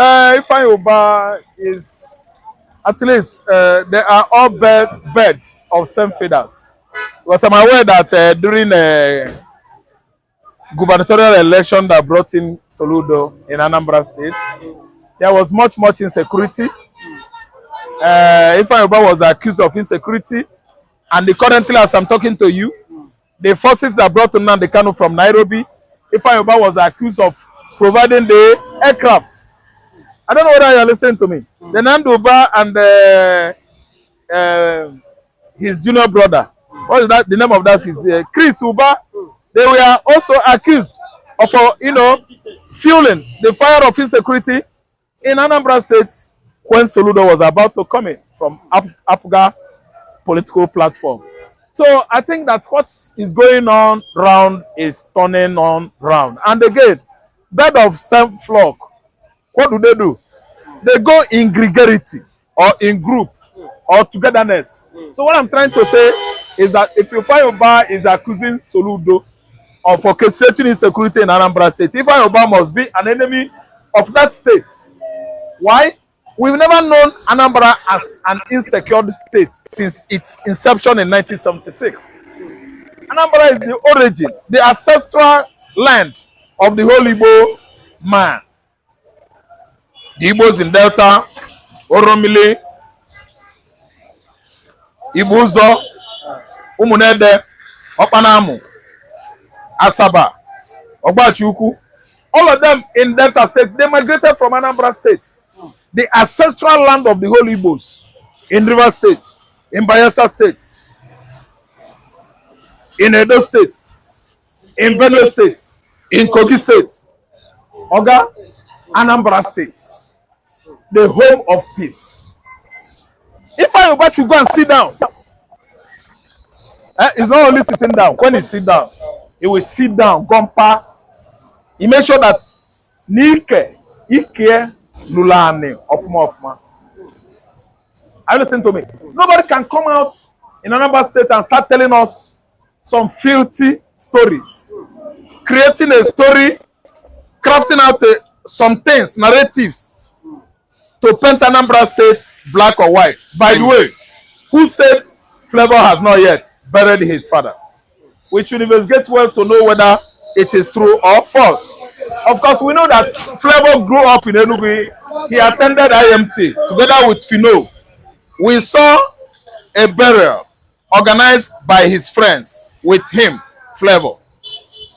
Ifeanyi Ubah is, at least, they are all birds of same feathers. Because I'm aware that during gubernatorial election that brought in Soludo in Anambra State, there was much insecurity. Ifeanyi Ubah was accused of insecurity, and currently, as I'm talking to you, the forces that brought nnamdikanu from Nairobi, Ifeanyi Ubah was accused of providing the aircraft. I don't know whether you're listening to me. The Ubah and his junior brother, what is that? The name of that is Chris Ubah. They were also accused of, fueling the fire of insecurity in Anambra State when Soludo was about to come in from Apga political platform. So I think that what is going on round is turning on round. And again, bird of same flock, what do? They go in gregarity or in group or togetherness. So what I'm trying to say is that if Ifeanyi Ubah is accusing Soludo of orchestrating insecurity in Anambra State, Ifeanyi Ubah must be an enemy of that state. Why? We've never known Anambra as an insecure state since its inception in 1976. Anambra is the origin, the ancestral land of the whole Igbo man. The Igbos in Delta, Oromile, Ibuzo, Umunede, Okpanamu, Asaba, Ogbachuku, all of them in Delta State, they migrated from Anambra State. The ancestral land of the whole Igbos in River State, in Bayelsa State, in Edo State, in Benue State, in Kogi State, Oga, Anambra State, the home of peace. If I were to go and sit down, it's not only sitting down. When he sit down, he will sit down, gompa. He make sure that Nike, Ike, Lulani, Ofuma. Are you listening to me? Nobody can come out in another state and start telling us some filthy stories, creating a story, crafting out some things, narratives to paint Anambra State black or white. By the way, who said Flavor has not yet buried his father? We should investigate well to know whether it is true or false. Of course, we know that Flavor grew up in Enugu. He attended IMT together with Fino. We saw a burial organized by his friends with him, Flavor.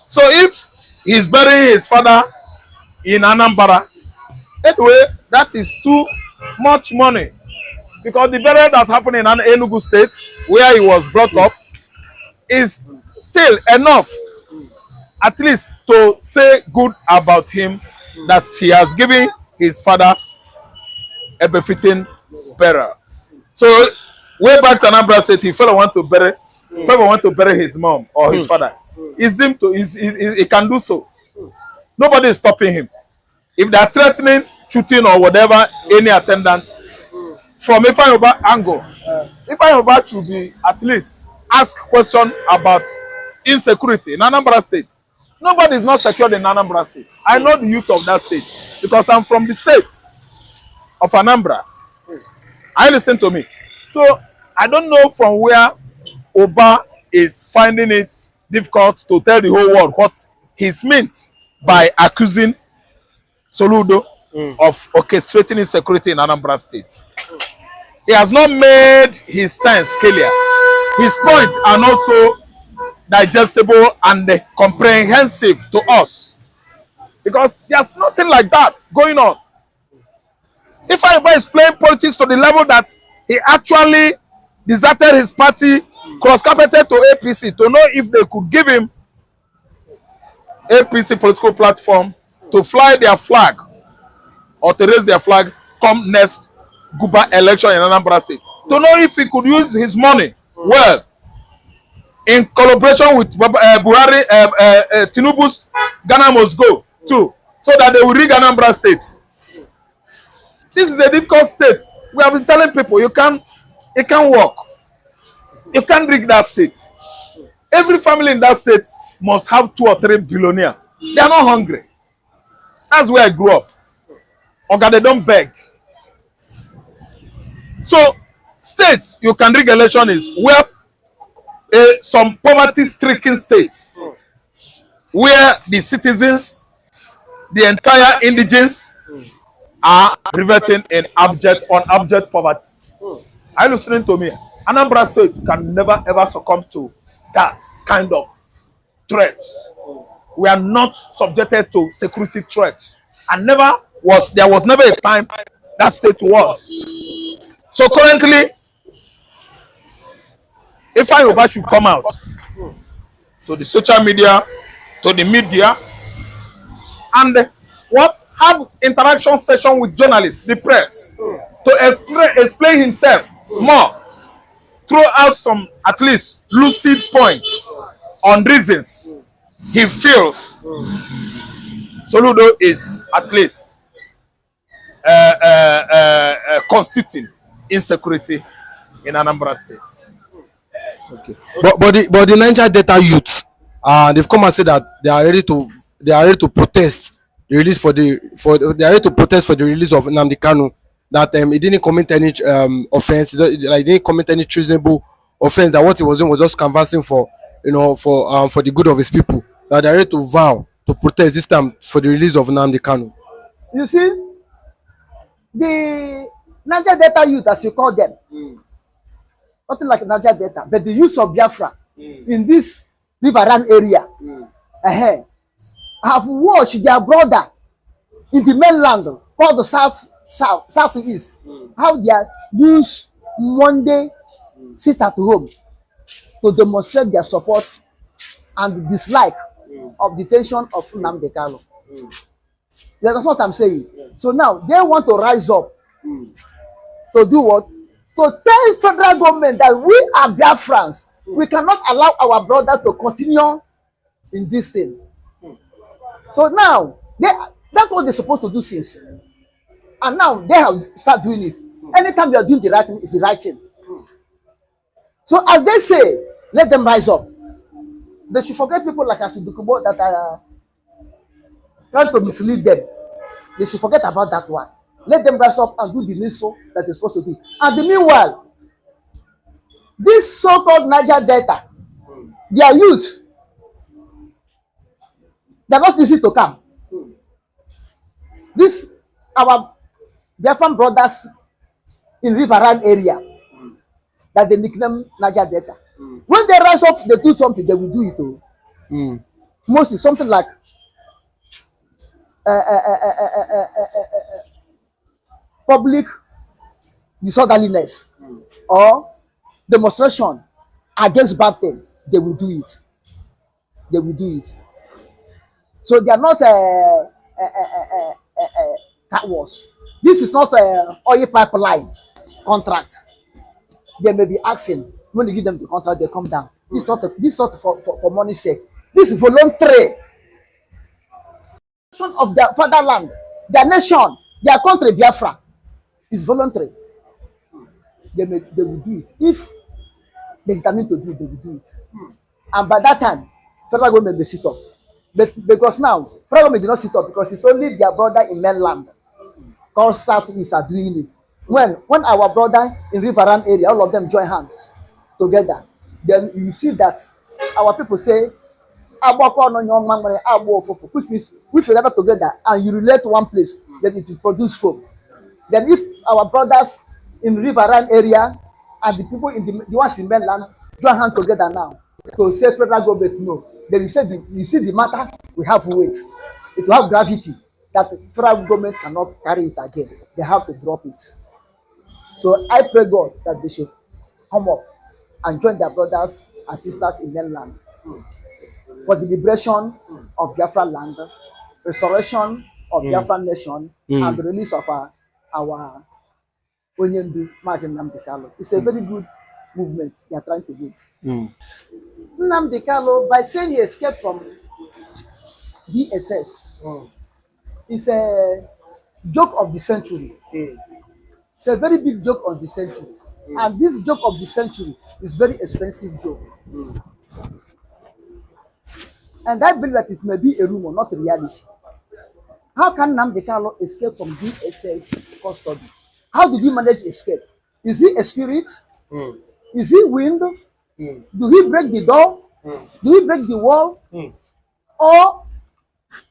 So if he's burying his father in Anambra, anyway, that is too much money. Because the burial that happened in Enugu State, where he was brought up, is still enough, at least to say good about him, that he has given his father a befitting burial. So way back to Anambra State, if fellow want to bury his mom or his father, he can do so. Nobody is stopping him. If they are threatening, shooting or whatever, any attendant, from Ifeanyi Ubah angle, Ifeanyi Ubah should be at least ask question about insecurity in Anambra State. Nobody is not secured in Anambra State. I know the youth of that state because I'm from the state of Anambra. I listen to me. So I don't know from where Ubah is finding it difficult to tell the whole world what he's meant by accusing Soludo of orchestrating insecurity in Anambra State. He has not made his stance clear. His points are not so digestible and comprehensive to us because there's nothing like that going on. If Ifeanyi is playing politics to the level that he actually deserted his party, cross-carpeted to APC to know if they could give him APC political platform to fly their flag or to raise their flag come next Ubah election in Anambra State. To know if he could use his money well in collaboration with Buhari, Tinubu's Ghana must go too, so that they will rig Anambra State. This is a difficult state. We have been telling people it can't work. You can't rig that state. Every family in that state must have 2 or 3 billionaires. They are not hungry. That's where I grew up. Oga, they don't beg. So states you can rig election is where some poverty-stricken states where the citizens, the entire indigenes are reverting in abject poverty. Are you listening to me? Anambra State can never ever succumb to that kind of threat. We are not subjected to security threats, and there was never a time that state was. So currently, Ifeanyi should come out to the social media, to the media, and have interaction session with journalists, the press, to explain himself more, throw out some at least lucid points on reasons he feels Soludo is at least constituting insecurity in Anambra State. Okay. But the Niger Delta youth, they've come and said that they are ready to protest the release they are ready to protest for the release of Nnamdikanu. That he didn't commit any offense, like he didn't commit any treasonable offense. That what he was doing was just canvassing for the good of his people. That they are ready to vow to protest this time for the release of Nnamdikanu. You see, the Niger Delta youth, as you call them, nothing like Niger Delta, but the use of Biafra in this riverine area, have watched their brother in the mainland called the southeast, how they use Monday sit at home to demonstrate their support and dislike of detention of Nnamdikanu. You understand what I'm saying? So now they want to rise up to do what? To tell federal government that we are Biafrans. We cannot allow our brother to continue in this thing. So now that's what they're supposed to do since. And now they have started doing it. Anytime you are doing the right thing, it's the right thing. So as they say, let them rise up. They should forget people like Asidukubo that are trying to mislead them. They should forget about that one. Let them rise up and do the needful that they're supposed to do. And the meanwhile, this so-called Niger Delta, their youth, they're not easy to come. This, our Biafran brothers in riverine area, that they nickname Niger Delta. When they rise up, they do something, they will do it too. Mostly something like public disorderliness or demonstration against bad thing, they will do it. They will do it. So they are not cat wars. This is not a oil pipeline contract. They may be asking when you give them the contract, they come down. This is not for money's sake. This is voluntary. Of their fatherland, their nation, their country, Biafra, is voluntary. They will do it. If they determine to do it, they will do it. And by that time, federal government may sit up. But because now, federal government did not sit up because it's only their brother in mainland called Southeast are doing it. When our brother in riverine area, all of them join hands together, then you see that our people say, which means we gather together and you relate to one place, then it will produce foam. Then if our brothers in riverine area and the people in the ones in mainland join hands together now to say federal government no, then you see the matter we have weight. It will have gravity that the federal government cannot carry it again. They have to drop it. So I pray God that they should come up and join their brothers and sisters in mainland for the liberation of Biafra land, restoration of Biafra nation, and the release of our Onyendu Mazi Nnamdikanu. It's a very good movement they are trying to do. Nnamdikanu, by saying he escaped from DSS, it's a joke of the century. It's a very big joke of the century. And this joke of the century is very expensive joke. And I believe that it may be a rumor, not a reality. How can Nnamdikanu escape from DSS custody? How did he manage to escape? Is he a spirit? Is he wind? Do he break the door? Do he break the wall? Or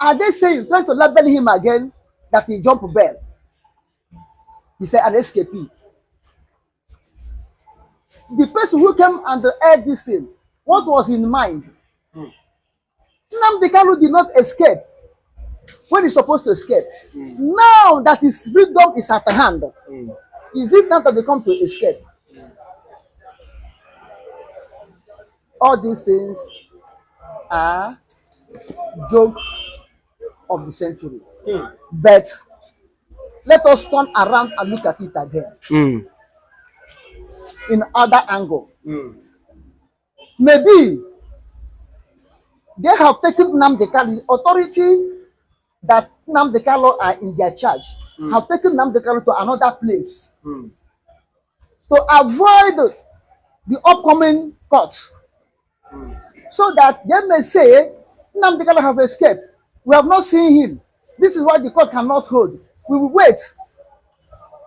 are they saying, trying to label him again, that he jumped bail? He said an escapee. The person who came and aired this thing, what was in mind? Nnamdikanu did not escape when he's supposed to escape. Now that his freedom is at hand, is it not that they come to escape? All these things are joke of the century. But let us turn around and look at it again. In other angle. Maybe they have taken Nnamdikanu, the authority that Nnamdikanu are in their charge, have taken Nnamdikanu to another place to avoid the upcoming courts, so that they may say Nnamdikanu have escaped. We have not seen him. This is why the court cannot hold. We will wait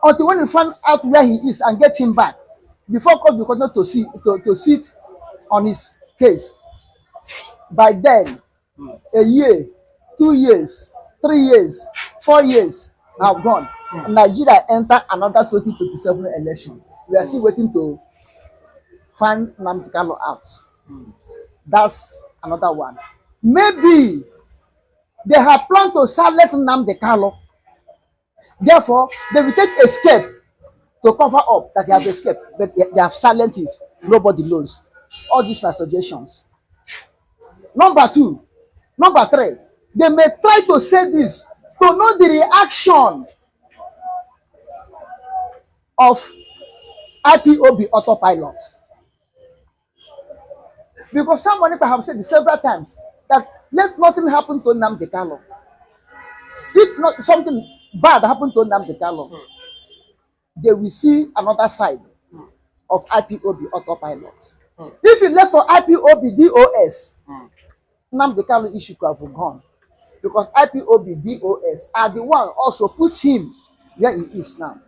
until when we find out where he is and get him back before court will continue to sit on his case. By then, a year, 2 years, 3 years, 4 years have gone. Nigeria enter another 2027 election. We are still waiting to find Nnamdikanu out. That's another one. Maybe they have planned to silence Nnamdikanu. Therefore, they will take escape to cover up that they have escaped, but they have silenced it. Nobody knows. All these are suggestions. Number two, number three, they may try to say this to know the reaction of IPOB autopilot. Because somebody have said several times that let nothing happen to Nnamdikanu. If not something bad happen to Nnamdikanu, they will see another side of IPOB autopilot. If he left for IPOB DOS, Nnamdikanu issue could have gone. Because IPOB DOS are the one also put him where he is now.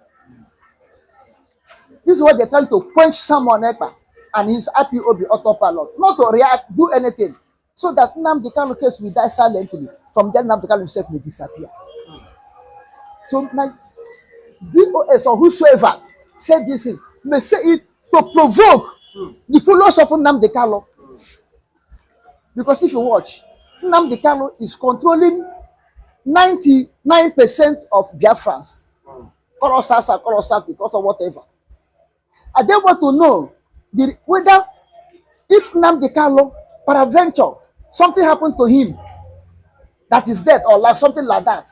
This is what they're trying to quench someone ekpa and his IPOB autopilot, not to react, do anything, so that Nnamdikanu case will die silently. From then Nnamdikanu himself may disappear. So my DOS or whosoever said this thing may say it to provoke the followers of Nnamdikanu. Because if you watch, Nnamdikanu is controlling 99% of Biafrans. Colossal because of whatever. And they want to know whether if Nnamdikanu, peradventure, something happened to him that is dead or like something like that,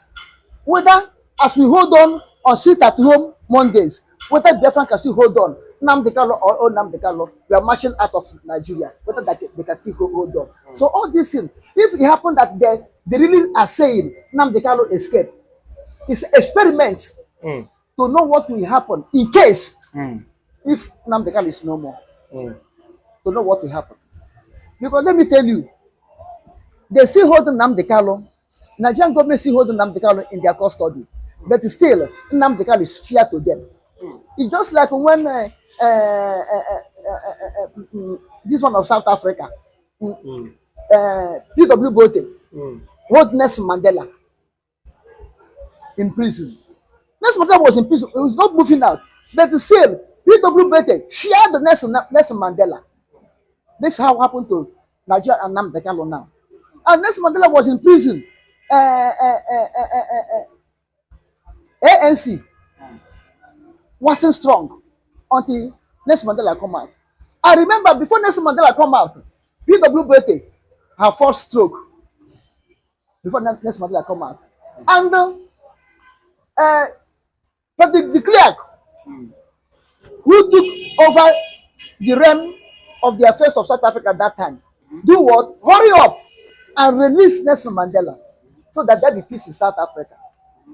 whether as we hold on sit at home Mondays, whether Biafran can still hold on, Nnamdikanu or Nnamdikanu, we are marching out of Nigeria, whether that they can still hold on. So all these things, if it happened that they really are saying Nnamdikanu escaped, it's an experiment to know what will happen in case if Nnamdikanu is no more. To know what will happen. Because let me tell you, they still hold Nnamdikanu, Nigerian government still hold Nnamdikanu in their custody. But still, Nnamdikanu is fear to them. It's just like when this one of South Africa, P.W. Bote, hold Nelson Mandela in prison. Nelson Mandela was in prison, he was not moving out. But still, P.W. Bote feared Nelson Mandela. This is how happened to Nigeria and Nnamdikanu now. And Nelson Mandela was in prison. ANC wasn't strong until Nelson Mandela come out. I remember before Nelson Mandela come out, P.W. Bote had first stroke before Nelson Mandela come out. And but the clerk who took over the realm of the affairs of South Africa at that time, do what? Hurry up and release Nelson Mandela so that there be peace in South Africa.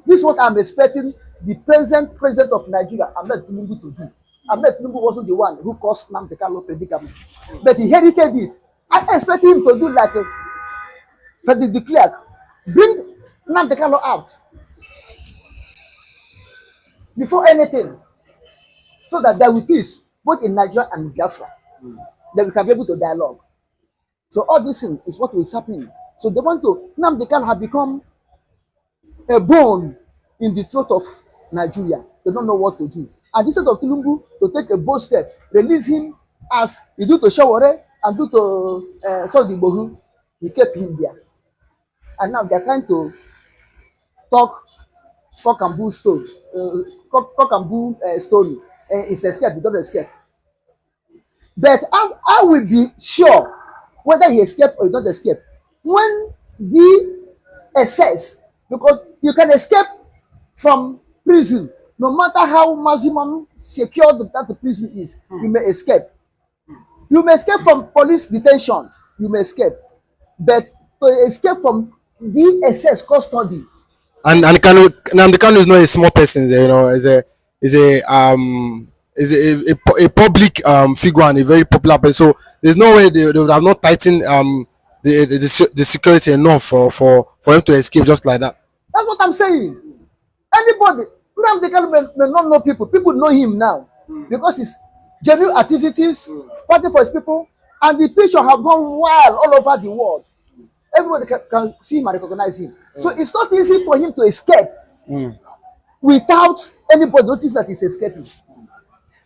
This is what I'm expecting the present president of Nigeria, Ahmed Tinubu, to do. Ahmed Tinubu wasn't the one who caused Nnamdikanu predicament, but he inherited it. I expect him to do like the clerk, bring Nnamdikanu out before anything, so that there will be peace both in Nigeria and Biafra. Then we can be able to dialogue. So all this thing is what is happening. So they want to, Nnamdikanu have become a bone in the throat of Nigeria. They don't know what to do. And instead of Tinubu to take a bold step, release him as he do to Shawore and do to Saudi Bohu, he kept him there. And now they're trying to talk cock and bull story. Cock and bull story. It's escape, he don't escape. But I will be sure whether he escaped or he don't escape when the assess, because you can escape from prison no matter how maximum secure that the prison is. You may escape. You may escape from police detention. You may escape, but to escape from DSS custody. And Kanu is not a small person, you know, is a public figure and a very popular person. So there's no way they would have not tightened the security enough for him to escape just like that. That's what I'm saying. Anybody, Nnamdikanu may not know people. People know him now because his genuine activities, fighting for his people, and the picture have gone wild all over the world. Everybody can see him and recognize him. So it's not easy for him to escape without anybody notice that he's escaping.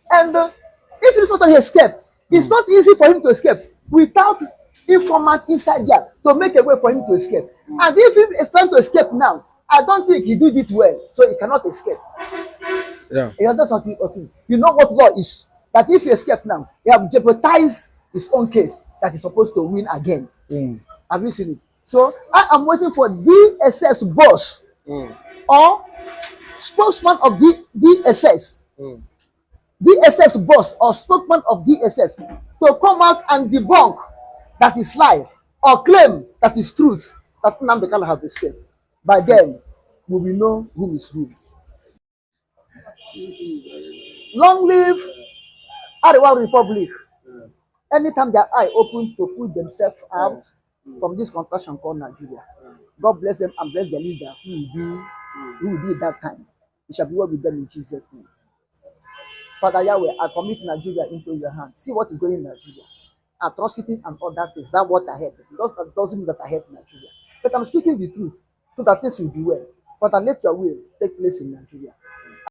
And if he thought he escape, it's not easy for him to escape without informant inside there to make a way for him to escape. And if he is trying to escape now, I don't think he did it well, so he cannot escape. Yeah. You understand something also? You know what law is? That if he escape now, he have jeopardized his own case that he's supposed to win again. Have you seen it? So I am waiting for DSS boss or spokesman of DSS, DSS boss or spokesman of DSS to come out and debunk that is lie or claim that is truth that Nnamdikanu have escaped. By then, we will know who is who. Long live Arewa Republic. Anytime their eye open to put themselves out from this contraction called Nigeria, God bless them and bless the leader who will be at that time. It shall be well with them in Jesus' name. Father Yahweh, I commit Nigeria into your hands. See what is going in Nigeria. Atrocity and all that is that what I hate. That doesn't mean that I hate Nigeria. But I'm speaking the truth so that things will be well. Father, let your will take place in Nigeria.